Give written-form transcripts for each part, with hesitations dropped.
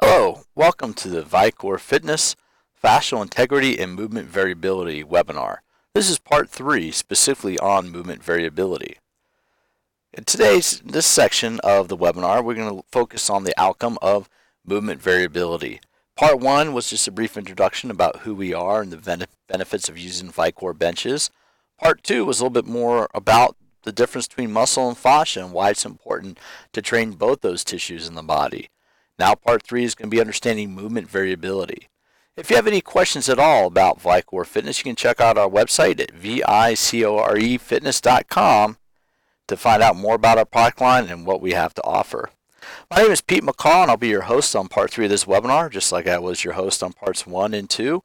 Hello, welcome to the Vicore Fitness, Fascial Integrity and Movement Variability webinar. This is part 3, specifically on movement variability. In this section of the webinar, we're going to focus on the outcome of movement variability. Part 1 was just a brief introduction about who we are and the benefits of using Vicore benches. Part 2 was a little bit more about the difference between muscle and fascia and why it's important to train both those tissues in the body. Now part 3 is going to be understanding movement variability. If you have any questions at all about Vicore Fitness, you can check out our website at vicorefitness.com to find out more about our product line and what we have to offer. My name is Pete McCall, and I'll be your host on part 3 of this webinar, just like I was your host on parts 1 and 2.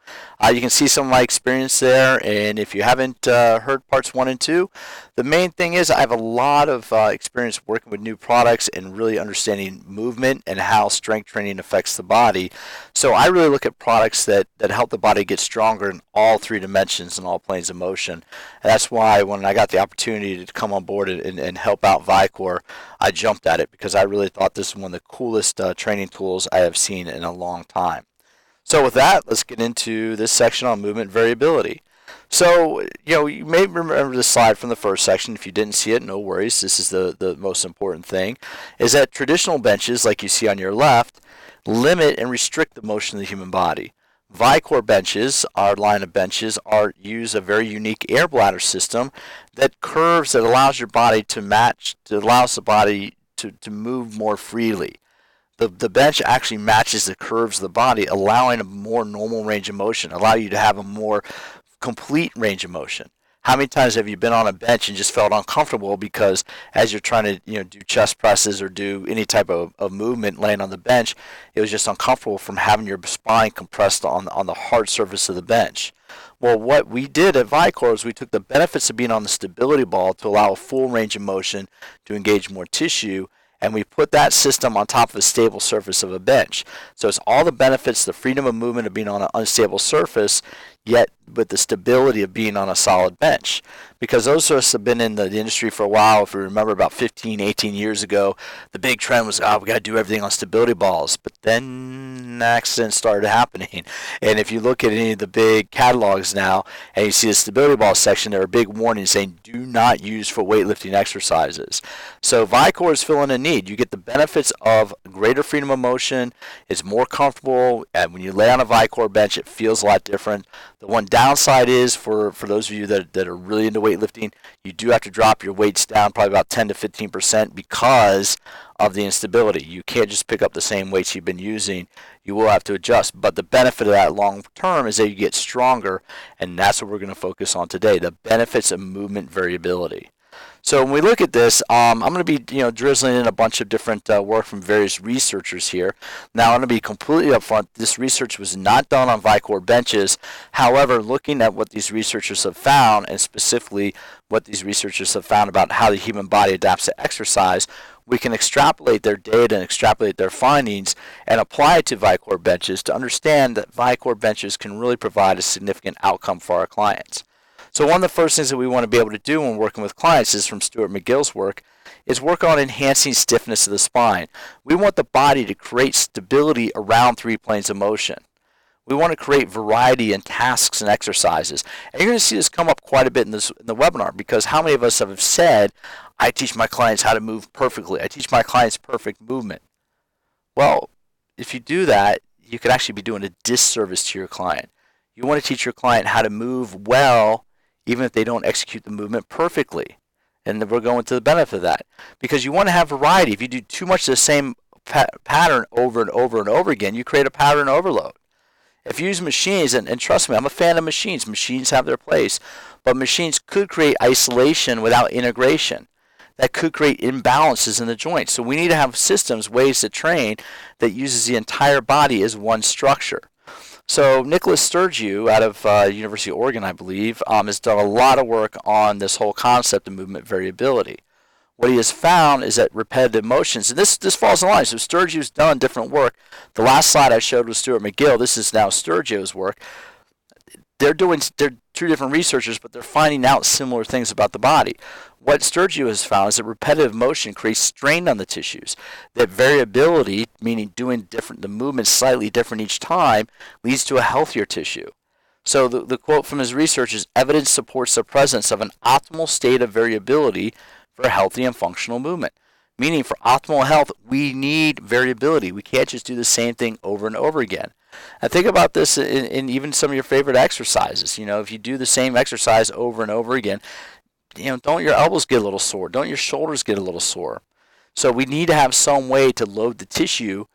You can see some of my experience there, and if you haven't heard parts 1 and 2, the main thing is I have a lot of experience working with new products and really understanding movement and how strength training affects the body. So I really look at products that help the body get stronger in all 3 dimensions and all planes of motion. And that's why when I got the opportunity to come on board and help out Vicore, I jumped at it because I really thought this was one of the coolest training tools I have seen in a long time. So with that, let's get into this section on movement variability. So, you may remember this slide from the first section. If you didn't see it, no worries. This is the most important thing, is that traditional benches, like you see on your left, limit and restrict the motion of the human body. Vicore benches, our line of benches, use a very unique air bladder system that curves, that allows your body to allows the body to move more freely. The bench actually matches the curves of the body, allowing a more normal range of motion, allow you to have a more complete range of motion. How many times have you been on a bench and just felt uncomfortable because as you're trying to do chest presses or do any type of movement laying on the bench, it was just uncomfortable from having your spine compressed on the hard surface of the bench? Well, what we did at Vicore is we took the benefits of being on the stability ball to allow a full range of motion to engage more tissue, and we put that system on top of a stable surface of a bench. So it's all the benefits, the freedom of movement of being on an unstable surface, yet with the stability of being on a solid bench. Because those of us have been in the industry for a while, if we remember about 15, 18 years ago, the big trend was, we got to do everything on stability balls. But then accidents started happening. And if you look at any of the big catalogs now, and you see the stability ball section, there are big warnings saying, do not use for weightlifting exercises. So Vicore is filling a need. You get the benefits of greater freedom of motion. It's more comfortable, and when you lay on a Vicore bench, it feels a lot different. The one downside is, for those of you that are really into weightlifting, you do have to drop your weights down probably about 10 to 15% because of the instability. You can't just pick up the same weights you've been using. You will have to adjust. But the benefit of that long term is that you get stronger, and that's what we're going to focus on today, the benefits of movement variability. So when we look at this, I'm going to be drizzling in a bunch of different work from various researchers here. Now I'm going to be completely upfront. This research was not done on Vicore benches. However, looking at what these researchers have found, and specifically what these researchers have found about how the human body adapts to exercise, we can extrapolate their data and extrapolate their findings and apply it to Vicore benches to understand that Vicore benches can really provide a significant outcome for our clients. So one of the first things that we want to be able to do when working with clients is from Stuart McGill's work, is work on enhancing stiffness of the spine. We want the body to create stability around 3 planes of motion. We want to create variety in tasks and exercises. And you're going to see this come up quite a bit in the webinar, because how many of us have said, I teach my clients how to move perfectly. I teach my clients perfect movement. Well, if you do that, you could actually be doing a disservice to your client. You want to teach your client how to move well, even if they don't execute the movement perfectly. And we're going to the benefit of that. Because you want to have variety. If you do too much of the same pattern over and over and over again, you create a pattern overload. If you use machines, and trust me, I'm a fan of machines. Machines have their place. But machines could create isolation without integration. That could create imbalances in the joints. So we need to have systems, ways to train that uses the entire body as one structure. So Nicholas Sturgeon out of University of Oregon, I believe, has done a lot of work on this whole concept of movement variability. What he has found is that repetitive motions, and this falls in line. So Sturgeon's done different work. The last slide I showed was Stuart McGill. This is now Sturgeon's work. They're two different researchers, but they're finding out similar things about the body. What Sturgio has found is that repetitive motion creates strain on the tissues. That variability, meaning doing the movement slightly different each time, leads to a healthier tissue. So the quote from his research is, evidence supports the presence of an optimal state of variability for healthy and functional movement. Meaning for optimal health, we need variability. We can't just do the same thing over and over again. And think about this in even some of your favorite exercises. If you do the same exercise over and over again, don't your elbows get a little sore? Don't your shoulders get a little sore? So we need to have some way to load the tissue,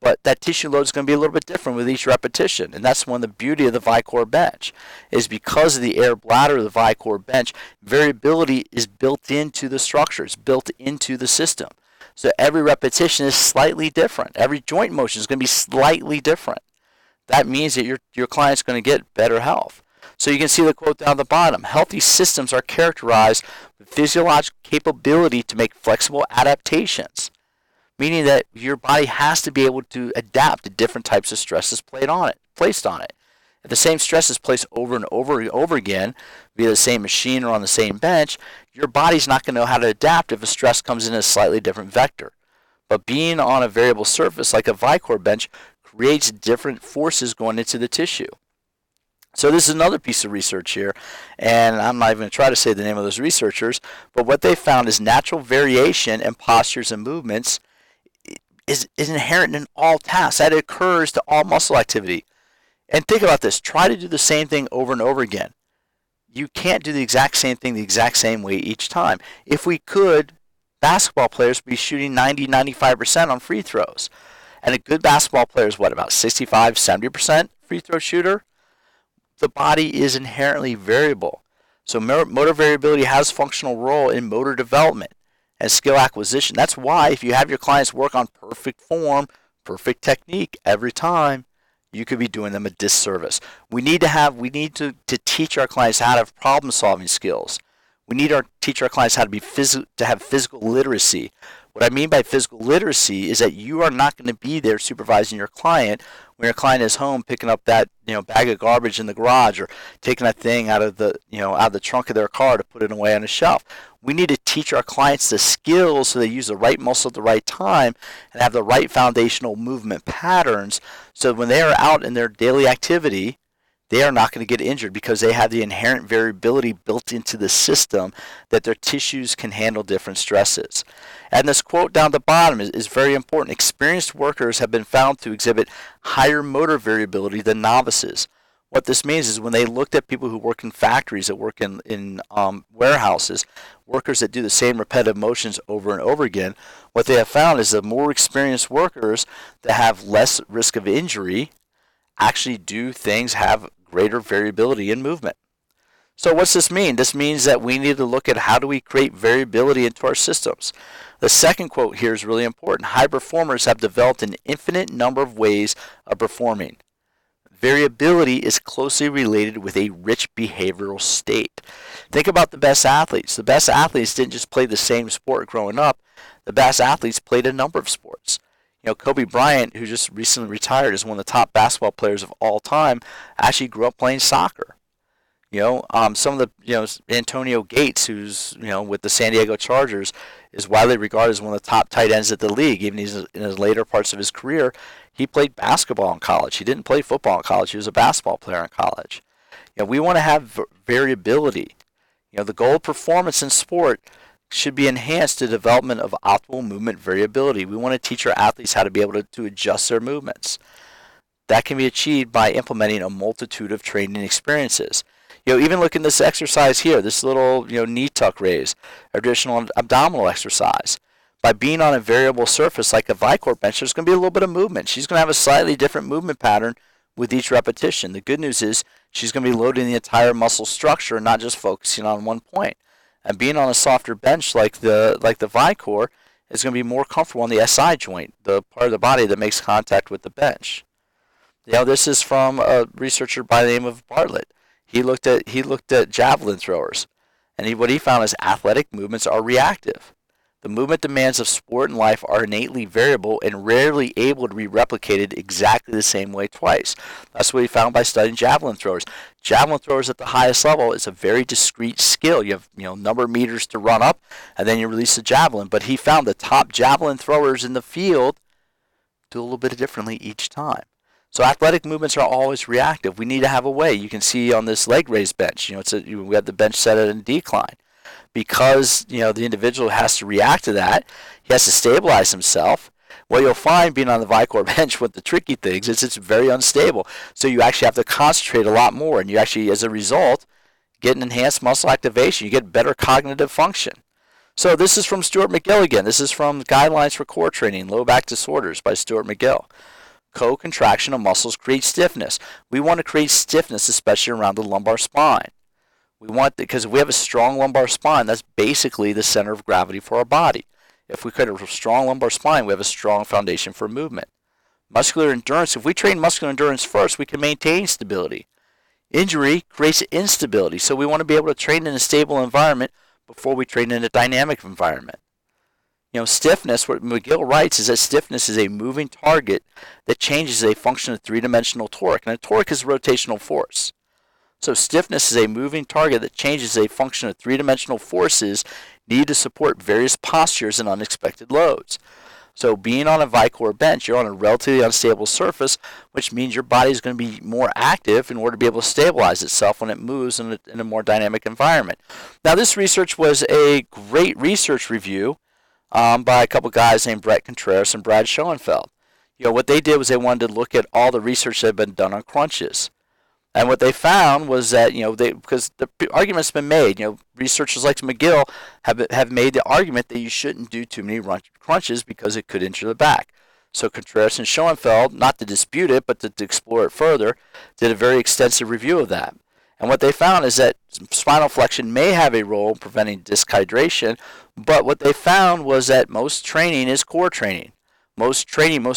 but that tissue load is going to be a little bit different with each repetition. And that's one of the beauty of the Vicore bench, is because of the air bladder of the Vicore bench, variability is built into the structure. It's built into the system. So every repetition is slightly different. Every joint motion is going to be slightly different. That means that your client's going to get better health. So you can see the quote down the bottom. Healthy systems are characterized with physiological capability to make flexible adaptations, meaning that your body has to be able to adapt to different types of stresses placed on it. If the same stress is placed over and over again via the same machine or on the same bench, your body's not going to know how to adapt if a stress comes in a slightly different vector. But being on a variable surface like a Vicore bench creates different forces going into the tissue. So this is another piece of research here, and I'm not even going to try to say the name of those researchers, but what they found is natural variation in postures and movements is inherent in all tasks. That occurs to all muscle activity. And think about this. Try to do the same thing over and over again. You can't do the exact same thing the exact same way each time. If we could, basketball players would be shooting 90-95% on free throws. And a good basketball player is what, about 65-70% free throw shooter? The body is inherently variable. So motor variability has a functional role in motor development and skill acquisition. That's why if you have your clients work on perfect form, perfect technique every time, you could be doing them a disservice. We need to teach our clients how to have problem-solving skills. We need to teach our clients how to have physical literacy. What I mean by physical literacy is that you are not going to be there supervising your client when your client is home picking up that bag of garbage in the garage, or taking that thing out of the trunk of their car to put it away on a shelf. We need to teach our clients the skills so they use the right muscle at the right time and have the right foundational movement patterns, so when they are out in their daily activity, they are not going to get injured because they have the inherent variability built into the system that their tissues can handle different stresses. And this quote down the bottom is very important. Experienced workers have been found to exhibit higher motor variability than novices. What this means is when they looked at people who work in factories, that work in warehouses, workers that do the same repetitive motions over and over again, what they have found is the more experienced workers that have less risk of injury actually do things, have greater variability in movement. So what's this mean? This means that we need to look at how do we create variability into our systems. The second quote here is really important. High performers have developed an infinite number of ways of performing. Variability is closely related with a rich behavioral state. Think about the best athletes. The best athletes didn't just play the same sport growing up. The best athletes played a number of sports. Kobe Bryant, who just recently retired, is one of the top basketball players of all time, actually grew up playing soccer. Some of the, Antonio Gates, who's, with the San Diego Chargers, is widely regarded as one of the top tight ends at the league. Even in his later parts of his career, he played basketball in college. He didn't play football in college. He was a basketball player in college. We want to have variability. The goal of performance in sport should be enhanced to development of optimal movement variability. We want to teach our athletes how to be able to adjust their movements. That can be achieved by implementing a multitude of training experiences. Even look in this exercise here, this little knee tuck raise, additional abdominal exercise. By being on a variable surface like a Vicore bench, there's going to be a little bit of movement. She's going to have a slightly different movement pattern with each repetition. The good news is she's going to be loading the entire muscle structure and not just focusing on one point. And being on a softer bench like the Vicore is going to be more comfortable on the SI joint, the part of the body that makes contact with the bench. This is from a researcher by the name of Bartlett. He looked at javelin throwers, and what he found is athletic movements are reactive. The movement demands of sport and life are innately variable and rarely able to be replicated exactly the same way twice. That's what he found by studying javelin throwers. Javelin throwers at the highest level is a very discrete skill. You have number of meters to run up, and then you release the javelin. But he found the top javelin throwers in the field do a little bit differently each time. So athletic movements are always reactive. We need to have a way. You can see on this leg raise bench, we have the bench set at a decline. Because the individual has to react to that, he has to stabilize himself. What you'll find being on the Vicore bench with the tricky things is it's very unstable. So you actually have to concentrate a lot more, and you actually, as a result, get an enhanced muscle activation. You get better cognitive function. So this is from Stuart McGill again. This is from Guidelines for Core Training, Low Back Disorders by Stuart McGill. Co-contraction of muscles creates stiffness. We want to create stiffness, especially around the lumbar spine. Because if we have a strong lumbar spine, that's basically the center of gravity for our body. If we create a strong lumbar spine, we have a strong foundation for movement. Muscular endurance, if we train muscular endurance first, we can maintain stability. Injury creates instability, so we want to be able to train in a stable environment before we train in a dynamic environment. Stiffness, what McGill writes is that stiffness is a moving target that changes as a function of three-dimensional torque, and a torque is a rotational force. So stiffness is a moving target that changes as a function of three-dimensional forces needed to support various postures and unexpected loads. So being on a Vicore bench, you're on a relatively unstable surface, which means your body is going to be more active in order to be able to stabilize itself when it moves in a more dynamic environment. Now this research was a great research review by a couple guys named Brett Contreras and Brad Schoenfeld. What they did was they wanted to look at all the research that had been done on crunches. And what they found was that, because the argument's been made, researchers like McGill have made the argument that you shouldn't do too many crunches because it could injure the back. So Contreras and Schoenfeld, not to dispute it, but to explore it further, did a very extensive review of that. And what they found is that spinal flexion may have a role in preventing disc hydration, but what they found was that most training is core training. Most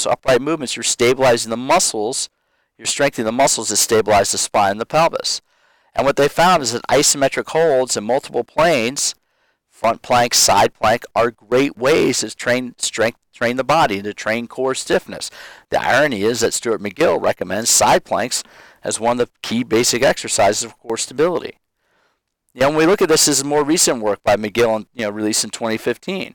upright movements, you're stabilizing the muscles. You're strengthening the muscles to stabilize the spine and the pelvis. And what they found is that isometric holds in multiple planes, front plank, side plank, are great ways to train the body and to train core stiffness. The irony is that Stuart McGill recommends side planks as one of the key basic exercises of core stability. When we look at this as more recent work by McGill, released in 2015,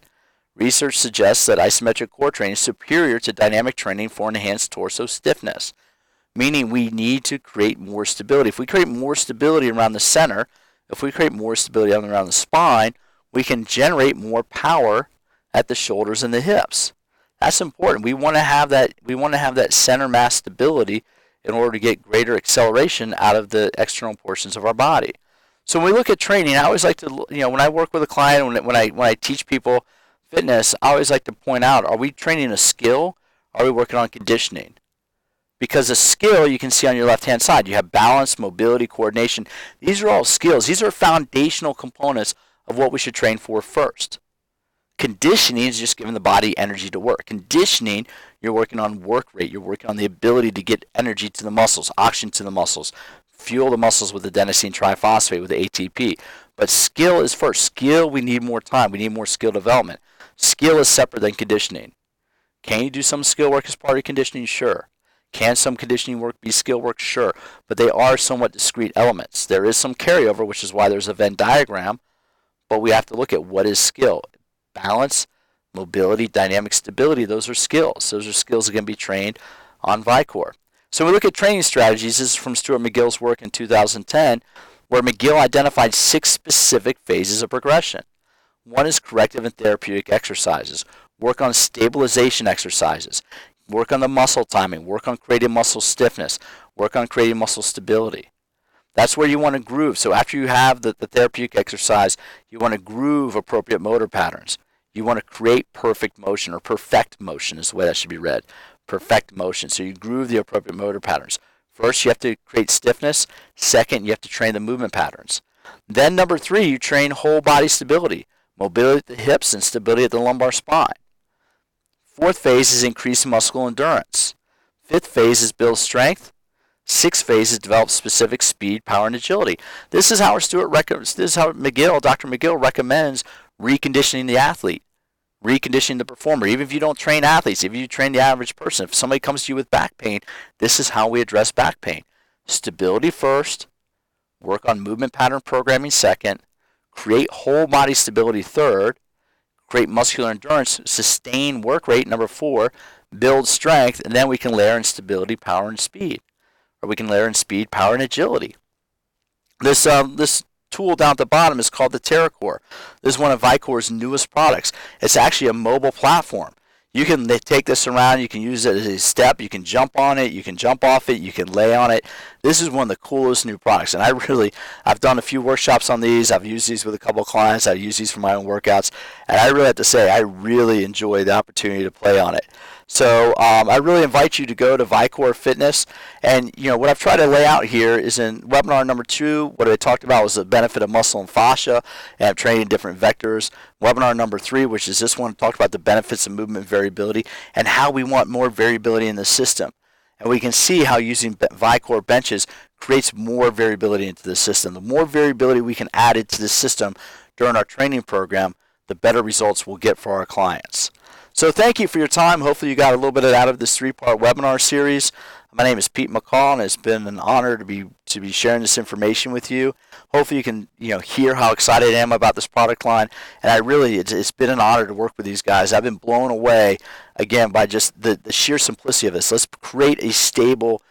research suggests that isometric core training is superior to dynamic training for enhanced torso stiffness. Meaning we need to create more stability. If we create more stability around the center, if we create more stability around the spine, we can generate more power at the shoulders and the hips. That's important. We want to have that center mass stability in order to get greater acceleration out of the external portions of our body. So when we look at training, I always like to, when I work with a client, when I teach people fitness, I always like to point out, are we training a skill? Or are we working on conditioning? Because a skill, you can see on your left-hand side, you have balance, mobility, coordination. These are all skills. These are foundational components of what we should train for first. Conditioning is just giving the body energy to work. Conditioning, you're working on work rate. You're working on the ability to get energy to the muscles, oxygen to the muscles, fuel the muscles with adenosine triphosphate, with the ATP. But skill is first. Skill, we need more time. We need more skill development. Skill is separate than conditioning. Can you do some skill work as part of conditioning? Sure. Can some conditioning work be skill work? Sure. But they are somewhat discrete elements. There is some carryover, which is why there's a Venn diagram, but we have to look at what is skill. Balance, mobility, dynamic stability, those are skills. Those are skills that can be trained on Vicore. So we look at training strategies. This is from Stuart McGill's work in 2010, where McGill identified 6 specific phases of progression. One is corrective and therapeutic exercises. Work on stabilization exercises. Work on the muscle timing, work on creating muscle stiffness, work on creating muscle stability. That's where you want to groove. So after you have the therapeutic exercise, you want to groove appropriate motor patterns. You want to create perfect motion, or perfect motion is the way that should be read. Perfect motion. So you groove the appropriate motor patterns. First, you have to create stiffness. Second, you have to train the movement patterns. Then number 3, you train whole body stability, mobility at the hips and stability at the lumbar spine. 4th phase is increase muscle endurance. 5th phase is build strength. 6th phase is develop specific speed, power, and agility. This is how Dr. McGill recommends reconditioning the athlete, reconditioning the performer. Even if you don't train athletes, if you train the average person, if somebody comes to you with back pain, this is how we address back pain. Stability first, work on movement pattern programming second, create whole body stability third, create muscular endurance, sustain work rate number 4, build strength, and then we can layer in stability, power, and speed. Or we can layer in speed, power, and agility. This tool down at the bottom is called the TerraCore. This is one of Vicore's newest products. It's actually a mobile platform. You can take this around, you can use it as a step, you can jump on it, you can jump off it, you can lay on it. This is one of the coolest new products, and I've done a few workshops on these. I've used these with a couple of clients. I've used these for my own workouts, and I really have to say I really enjoy the opportunity to play on it. So I really invite you to go to Vicore Fitness, and what I've tried to lay out here is in webinar number 2, what I talked about was the benefit of muscle and fascia, and I'm training different vectors. Webinar number 3, which is this one, talked about the benefits of movement variability and how we want more variability in the system. And we can see how using Vicore benches creates more variability into the system. The more variability we can add into the system during our training program, the better results we'll get for our clients. So thank you for your time. Hopefully you got a little bit out of this 3-part webinar series. My name is Pete McCall, and it's been an honor to be sharing this information with you. Hopefully you can hear how excited I am about this product line, and it's been an honor to work with these guys. I've been blown away again by just the sheer simplicity of this. Let's create a stable,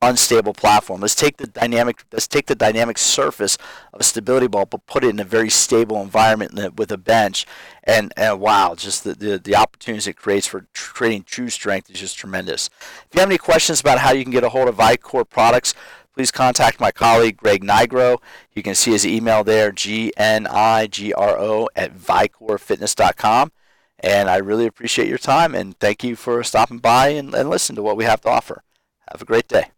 unstable platform. Let's take the dynamic surface of a stability ball, but put it in a very stable environment with a bench, and wow, just the opportunities it creates for creating true strength is just tremendous. If you have any questions about how you can get a hold of Vicore products, please contact my colleague Greg Nigro. You can see his email there, gnigro@vicorefitness.com. And I really appreciate your time, and thank you for stopping by and listening to what we have to offer. Have a great day.